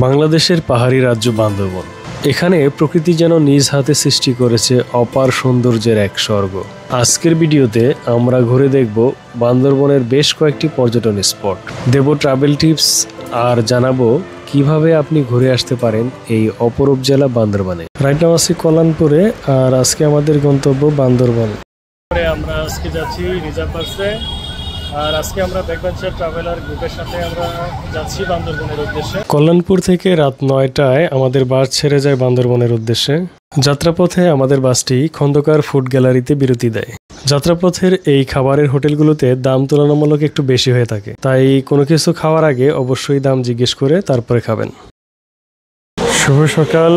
বাংলাদেশের পাহাড়ি রাজ্য বান্দরবন। এখানে প্রকৃতি যেন নিজ হাতে সৃষ্টি করেছে অপার সৌন্দর্যের এক স্বর্গ। আজকের ভিডিওতে আমরা ঘুরে দেখব বান্দরবনের বেশ কয়েকটি পর্যটন স্পট, দেব ট্রাভেল টিপস আর জানাবো কিভাবে আপনি ঘুরে আসতে পারেন এই অপরূপ জেলা বান্দরবনে। রাইট নাও আছি কল্যাণপুরে, আর আজকে আমাদের গন্তব্য বান্দরবন। আমরা আজকে যাচ্ছি রিজার্ভ বাসে, আর আজকে আমরা ব্যাকবেঞ্চার ট্রাভেলার গ্রুপের সাথে আমরা যাচ্ছি বান্দরবনের উদ্দেশ্যে। কল্যাণপুর থেকে রাত 9টায় আমাদের বাস ছেড়ে যায় বান্দরবনের উদ্দেশ্যে। যাত্রাপথে আমাদের বাসটি খন্দকার ফুড গ্যালারিতে বিরতি দেয়। যাত্রাপথের এই খাবারের হোটেলগুলোতে দাম তুলনামূলক একটু বেশি হয়ে থাকে, তাই কোনো কিছু খাওয়ার আগে অবশ্যই দাম জিজ্ঞেস করে তারপরে খাবেন। শুভ সকাল,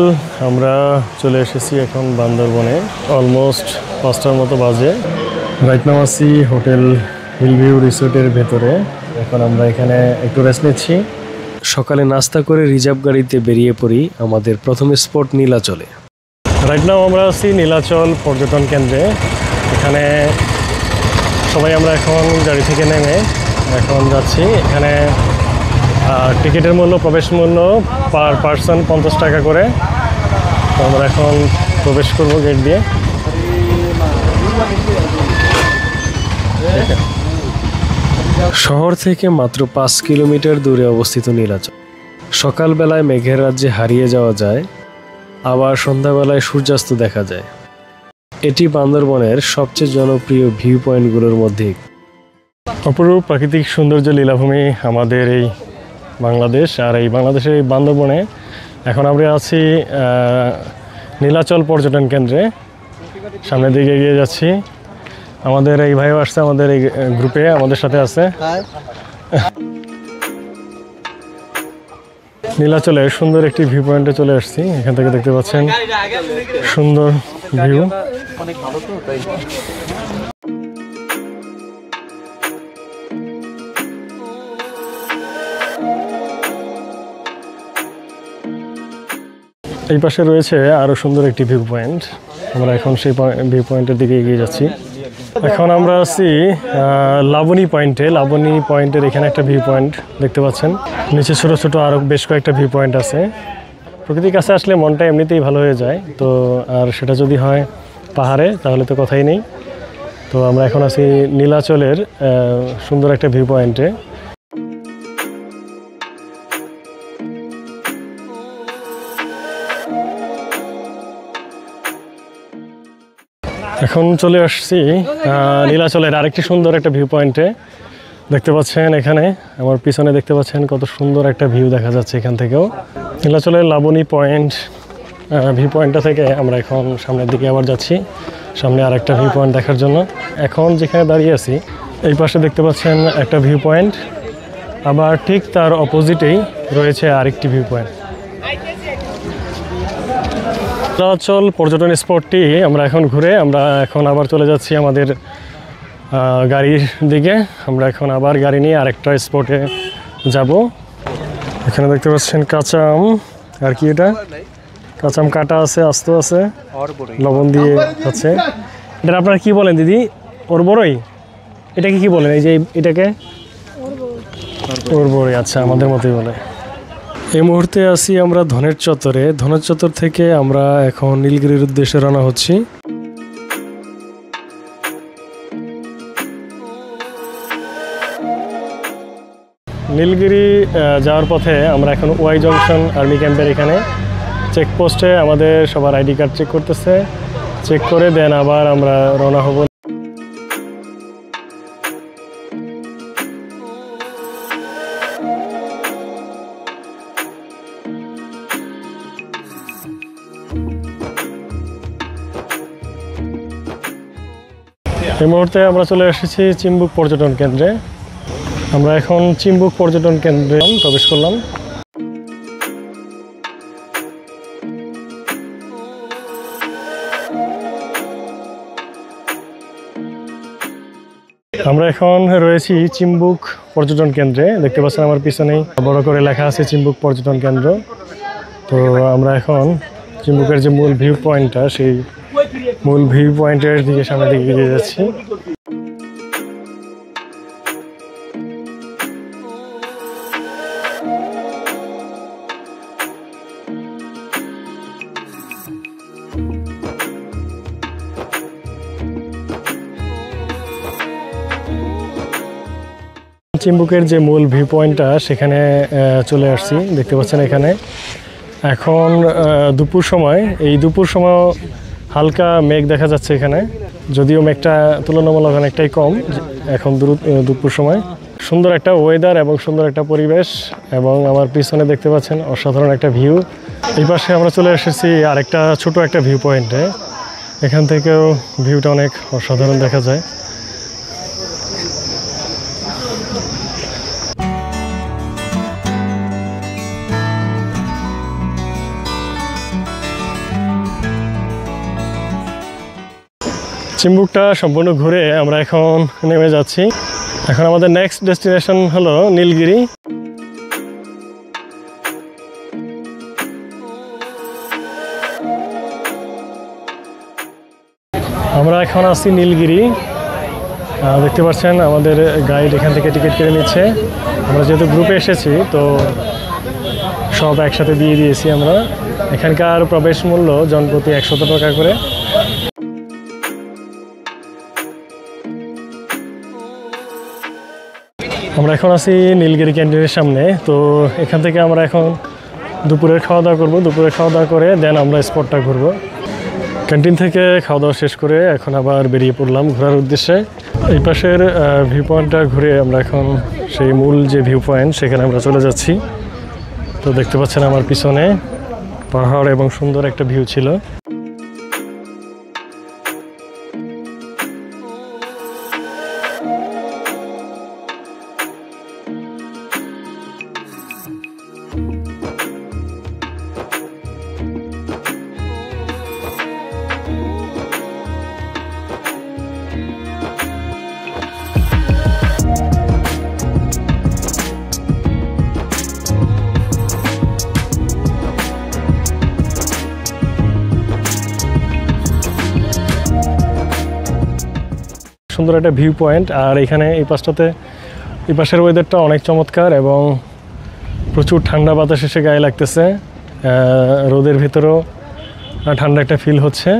আমরা চলে এসেছি এখন বান্দরবনে। অলমোস্ট 5টার মতো বাজে। রাইট নাও আছি হোটেল হিলভিউ রিসোর্টের ভেতরে। এখন আমরা এখানে একটু রেস্ট নিচ্ছি। সকালে নাস্তা করে রিজার্ভ গাড়িতে বেরিয়ে পড়ি আমাদের প্রথম স্পট নীলাচলে। রাইট নাও আমরা আছি নীলাচল পর্যটন কেন্দ্রে। এখানে সবাই আমরা এখন গাড়ি থেকে নেমে এখন যাচ্ছি। এখানে টিকিটের মূল্য, প্রবেশ মূল্য পার পার্সন 50 টাকা করে। তো আমরা এখন প্রবেশ করবো গেট দিয়ে। শহর থেকে মাত্র 5 কিলোমিটার দূরে অবস্থিত নীলাচল। সকালবেলায় মেঘের রাজ্যে হারিয়ে যাওয়া যায়, আবার সন্ধ্যাবেলায় সূর্যাস্ত দেখা যায়। এটি বান্দরবনের সবচেয়ে জনপ্রিয় ভিউ পয়েন্টগুলোর মধ্যে। অপরূপ প্রাকৃতিক সৌন্দর্য লীলাভূমি আমাদের এই বাংলাদেশ। আর এই বাংলাদেশের এই বান্দরবনে এখন আমরা আছি নীলাচল পর্যটন কেন্দ্রে। সামনের দিকে এগিয়ে যাচ্ছি। আমাদের এই ভাইও আসছে আমাদের এই গ্রুপে, আমাদের সাথে আছে। নীলাচলের সুন্দর একটি ভিউ পয়েন্টে চলে আসছি। এখান থেকে দেখতে পাচ্ছেন সুন্দর ভিউ। এই পাশে রয়েছে আরো সুন্দর একটি ভিউ পয়েন্ট। আমরা এখন সেই ভিউ পয়েন্টের দিকে এগিয়ে যাচ্ছি। এখন আমরা আছি লাবণী পয়েন্টে। লাবণী পয়েন্টের এখানে একটা ভিউ পয়েন্ট দেখতে পাচ্ছেন। নিচে ছোট ছোট আরো বেশ কয়েকটা ভিউ পয়েন্ট আছে। প্রকৃতির কাছে আসলে মনটা এমনিতেই ভালো হয়ে যায়। তো আর সেটা যদি হয় পাহাড়ে, তাহলে তো কথাই নেই। তো আমরা এখন আছি নীলাচলের সুন্দর একটা ভিউ পয়েন্টে। এখন চলে আসছি নীলাচলের আরেকটি সুন্দর একটা ভিউ পয়েন্টে। দেখতে পাচ্ছেন এখানে আমার পিছনে দেখতে পাচ্ছেন কত সুন্দর একটা ভিউ দেখা যাচ্ছে এখান থেকেও। নীলাচলের লাবণী পয়েন্ট ভিউ পয়েন্টটা থেকে আমরা এখন সামনের দিকে আবার যাচ্ছি, সামনে আরেকটা ভিউ পয়েন্ট দেখার জন্য। এখন যেখানে দাঁড়িয়ে আছি এই পাশে দেখতে পাচ্ছেন একটা ভিউ পয়েন্ট, আবার ঠিক তার অপোজিটেই রয়েছে আরেকটি ভিউ পয়েন্ট। নীলাচল পর্যটন স্পটটি আমরা এখন ঘুরে আমরা এখন আবার চলে যাচ্ছি আমাদের গাড়ির দিকে। আমরা এখন আবার গাড়ি নিয়ে আরেকটা স্পটে যাব। এখানে দেখতে পাচ্ছেন কাঁচা আম, আর কি এটা কাঁচা আম কাটা আছে, আস্ত আছে, লবণ দিয়ে আছে। এটা আপনারা কি বলেন দিদি? ওর বড়ই? এটাকে কি বলেন? এই যে এটাকে ওর বড়ই। আচ্ছা, আমাদের মতোই বলে। এই মুহূর্তে আছি আমরা ধনের চত্বরে। ধনের চত্বর থেকে আমরা এখন নীলগিরির উদ্দেশ্যে রওনা হচ্ছি। নীলগিরি যাওয়ার পথে আমরা এখন ওয়াই জংশন আর্মি ক্যাম্পের এখানে চেকপোস্টে আমাদের সবার আইডি কার্ড চেক করতেছে। চেক করে দেন আবার আমরা রওনা হব। এই মুহূর্তে আমরা চলে এসেছি চিম্বুক পর্যটন কেন্দ্রে। আমরা এখন চিম্বুক পর্যটন কেন্দ্রে প্রবেশ করলাম। আমরা এখন রয়েছি চিম্বুক পর্যটন কেন্দ্রে। দেখতে পাচ্ছেন আমার পিছনেই বড় করে লেখা আছে চিম্বুক পর্যটন কেন্দ্র। তো আমরা এখন চিম্বুকের যে মূল ভিউ পয়েন্টটা, সেই মূল ভিউ পয়েন্টের দিকে সামনের দিকে এগিয়ে যাচ্ছি। চিম্বুকের যে মূল ভিউ পয়েন্টটা সেখানে চলে আসছি। দেখতে পাচ্ছেন এখানে এখন দুপুর সময়, এই দুপুর সময় হালকা মেঘ দেখা যাচ্ছে এখানে, যদিও মেঘটা তুলনামূলক অনেকটাই কম এখন দুপুর সময়। সুন্দর একটা ওয়েদার এবং সুন্দর একটা পরিবেশ, এবং আমার পিছনে দেখতে পাচ্ছেন অসাধারণ একটা ভিউ। এই পাশে আমরা চলে এসেছি আরেকটা ছোট একটা ভিউ পয়েন্টে, এখান থেকেও ভিউটা অনেক অসাধারণ দেখা যায়। চিম্বুকটা সম্পূর্ণ ঘুরে আমরা এখন নেমে যাচ্ছি। এখন আমাদের নেক্সট ডেস্টিনেশন হলো নীলগিরি। আমরা এখন আছি নীলগিরি। দেখতে পাচ্ছেন আমাদের গাইড এখান থেকে টিকিট কেটে নিচ্ছে। আমরা যেহেতু গ্রুপে এসেছি তো সব একসাথে দিয়ে দিয়েছি আমরা। এখানকার প্রবেশ মূল্য জনপ্রতি 100 টাকা করে। আমরা এখন আছি নীলগিরি ক্যান্টিনের সামনে। তো এখান থেকে আমরা এখন দুপুরের খাওয়া দাওয়া করবো। দুপুরের খাওয়া দাওয়া করে দেন আমরা স্পটটা ঘুরবো। ক্যান্টিন থেকে খাওয়া দাওয়া শেষ করে এখন আবার বেরিয়ে পড়লাম ঘোরার উদ্দেশ্যে। এই পাশের ভিউ পয়েন্টটা ঘুরে আমরা এখন সেই মূল যে ভিউ পয়েন্ট সেখানে আমরা চলে যাচ্ছি। তো দেখতে পাচ্ছেন আমার পিছনে পাহাড় এবং সুন্দর একটা ভিউ ছিল। সুন্দর একটা ভিউ পয়েন্ট, আর এখানে এই পাশের ওয়েদারটা অনেক চমৎকার এবং প্রচুর ঠান্ডা বাতাস এসে গায়ে লাগতেছে। রোদের ভিতরেও ঠান্ডা একটা ফিল হচ্ছে।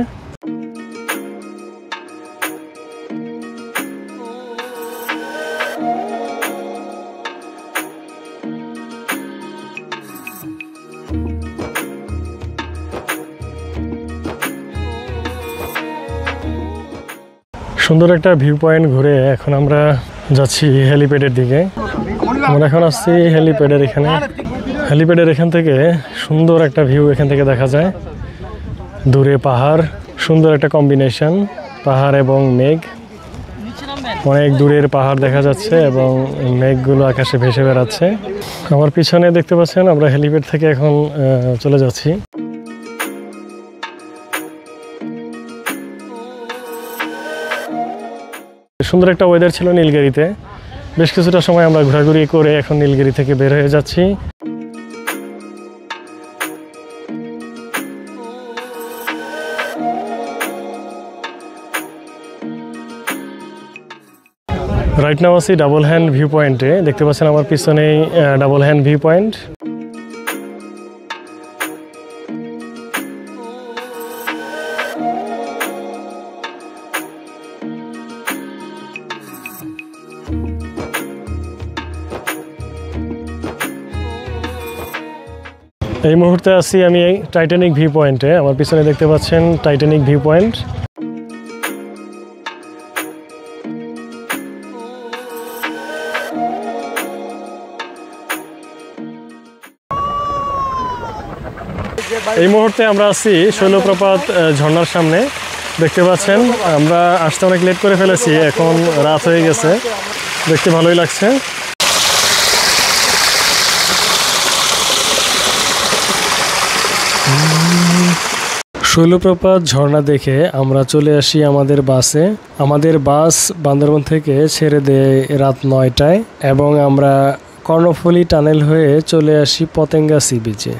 সুন্দর একটা ভিউ পয়েন্ট ঘুরে এখন আমরা যাচ্ছি হেলিপ্যাডের দিকে। আমরা এখন আসছি হেলিপ্যাডের এখানে। হেলিপ্যাডের এখান থেকে সুন্দর একটা ভিউ এখান থেকে দেখা যায়। দূরে পাহাড়, সুন্দর একটা কম্বিনেশন পাহাড় এবং মেঘ। অনেক দূরের পাহাড় দেখা যাচ্ছে এবং মেঘগুলো আকাশে ভেসে বেড়াচ্ছে। আমার পিছনে দেখতে পাচ্ছেন আমরা হেলিপ্যাড থেকে এখন চলে যাচ্ছি। সুন্দর একটা ওয়েদার ছিল নীলগিরিতে। বেশ কিছুটা সময় আমরা ঘোরাঘুরি করে এখন নীলগিরি থেকে বের হয়ে যাচ্ছি। রাইট নাও আছি ডাবল হ্যান্ড ভিউ পয়েন্টে। দেখতে পাচ্ছেন আমার পিছনেই ডাবল হ্যান্ড ভিউ পয়েন্ট। এই মুহূর্তে আছি আমি টাইটানিক ভিউ পয়েন্টে। আমার পিছনে দেখতে পাচ্ছেন টাইটানিক ভিউ পয়েন্ট। এই মুহূর্তে আমরা আছি শৈলপ্রপাত ঝর্ণার সামনে। দেখতে পাচ্ছেন আমরা আসতে অনেক লেট করে ফেলেছি, এখন রাত হয়ে গেছে। দেখতে ভালোই লাগছে। শৈলপ্রপাত ঝর্ণা দেখে আমরা চলে আসি আমাদের বাসে। আমাদের বাস বান্দরবন থেকে ছেড়ে দেয় রাত 9টায় এবং আমরা কর্ণফুলী টানেল হয়ে চলে আসি পতেঙ্গা সি বিচে।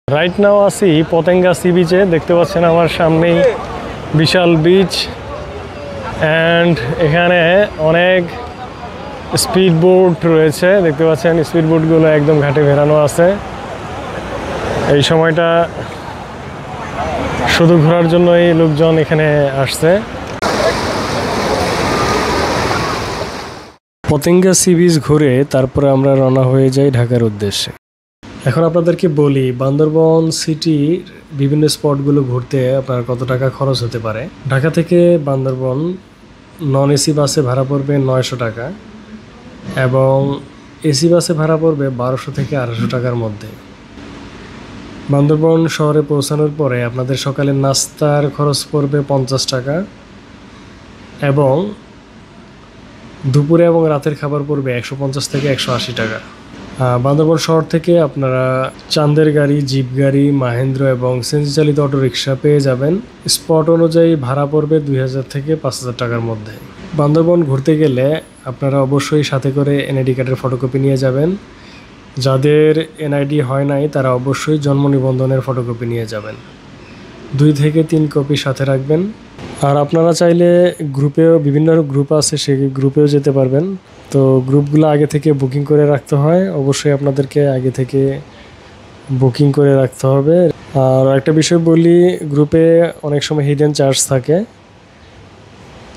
রাইট নাও আছি পতেঙ্গা সি বিচে। দেখতে পাচ্ছেন আমার সামনেই বিশাল বিচ, অ্যান্ড এখানে অনেক স্পিড বোট রয়েছে। দেখতে পাচ্ছেন স্পিড বোটগুলো একদম ঘাটে ভেড়ানো আছে। এই সময়টা শুধু ঘোরার জন্যই লোকজন এখানে আসছে। পতেঙ্গা সি বিচ ঘুরে তারপরে আমরা রওনা হয়ে যাই ঢাকার উদ্দেশ্যে। এখন আপনাদেরকে বলি বান্দরবন সিটির বিভিন্ন স্পটগুলো ঘুরতে আপনার কত টাকা খরচ হতে পারে। ঢাকা থেকে বান্দরবন নন এসি বাসে ভাড়া পড়বে 900 টাকা এবং এসি বাসে ভাড়া পড়বে 1200 থেকে 1800 টাকার মধ্যে। বান্দরবন শহরে পৌঁছানোর পরে আপনাদের সকালের নাস্তার খরচ পড়বে 50 টাকা এবং দুপুরে এবং রাতের খাবার পড়বে 150 থেকে 180 টাকা। বান্দরবন শহর থেকে আপনারা চাঁদের গাড়ি, জিপ গাড়ি, মাহেন্দ্র এবং সিএনজি চালিত অটোরিকশা পেয়ে যাবেন। স্পট অনুযায়ী ভাড়া পড়বে 2000 থেকে 5000 টাকার মধ্যে। বান্দরবন ঘুরতে গেলে আপনারা অবশ্যই সাথে করে এনআইডি কার্ডের ফটোকপি নিয়ে যাবেন। যাদের এনআইডি হয় নাই তারা অবশ্যই জন্ম নিবন্ধনের ফটোকপি নিয়ে যাবেন। 2 থেকে 3 কপি সাথে রাখবেন। আর আপনারা চাইলে গ্রুপেও বিভিন্ন গ্রুপ আছে, সেই গ্রুপেও যেতে পারবেন। তো গ্রুপগুলো আগে থেকে বুকিং করে রাখতে হয়, অবশ্যই আপনাদেরকে আগে থেকে বুকিং করে রাখতে হবে। আর একটা বিষয় বলি, গ্রুপে অনেক সময় হিডেন চার্জ থাকে,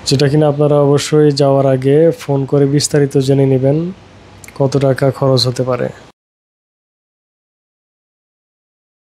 যেটা কিনা আপনারা অবশ্যই যাওয়ার আগে ফোন করে বিস্তারিত জেনে নেবেন কত টাকা খরচ হতে পারে।